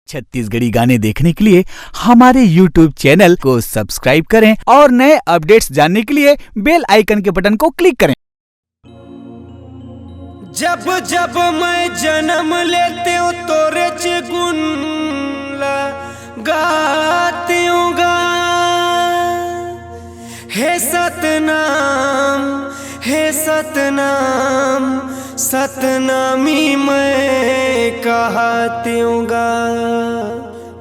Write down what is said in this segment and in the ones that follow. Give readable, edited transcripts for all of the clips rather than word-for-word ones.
छत्तीसगढ़ी गाने देखने के लिए हमारे YouTube चैनल को सब्सक्राइब करें और नए अपडेट्स जानने के लिए बेल आइकन के बटन को क्लिक करें। जब जब मैं जन्म लेती हूँ तोरे गुन गाती हूँ गा। हे सतनाम हे सतनाम सतनामी मैं कहती हूँ गा।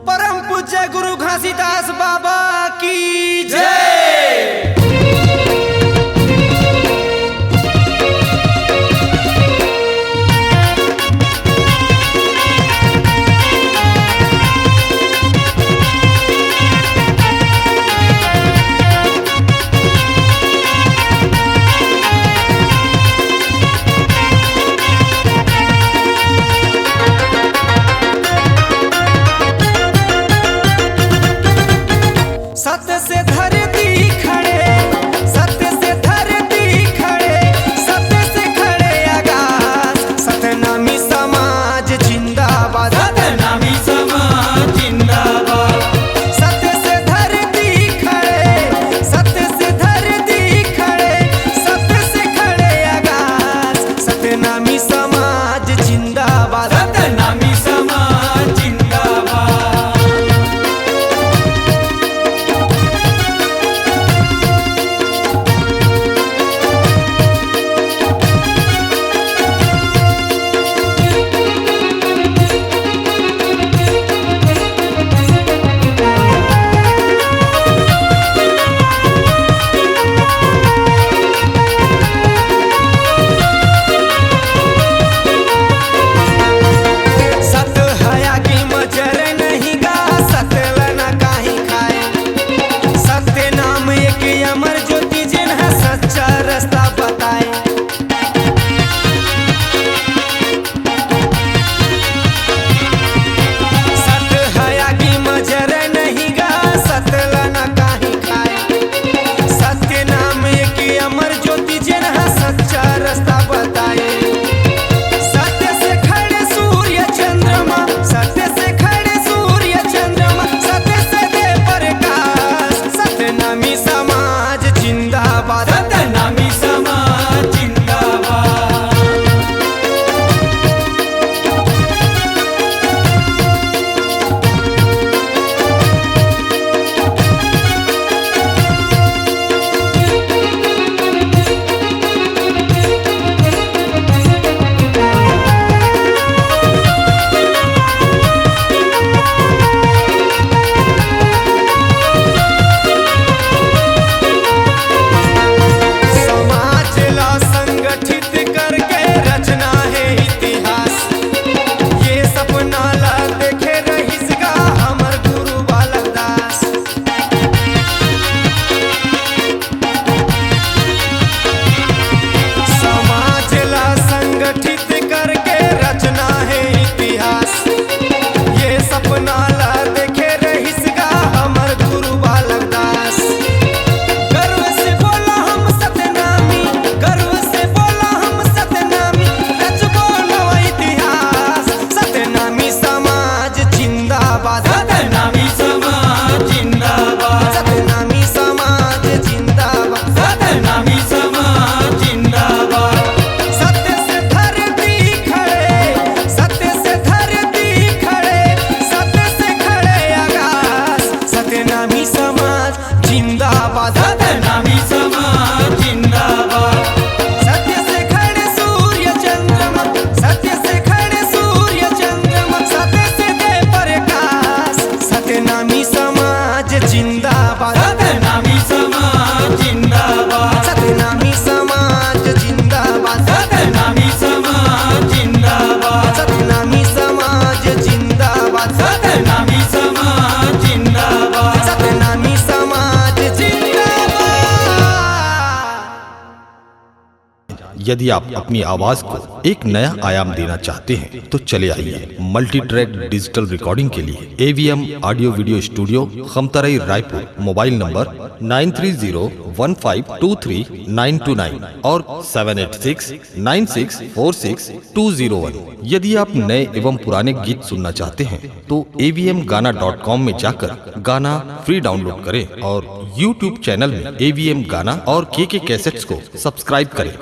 परम पूज्य गुरु घासीदास बाबा की जय। यदि आप अपनी आवाज को एक नया आयाम देना चाहते हैं तो चले आइए मल्टी ट्रैक डिजिटल रिकॉर्डिंग के लिए AVM audio video studio Khamtarai Raipur. Mobile number 9301523929 और 7869646201। यदि आप नए एवं पुराने गीत सुनना चाहते हैं तो avmgana.com में जाकर गाना फ्री डाउनलोड करें और YouTube चैनल में AVM गाना और KK कैसेट्स को सब्सक्राइब करें।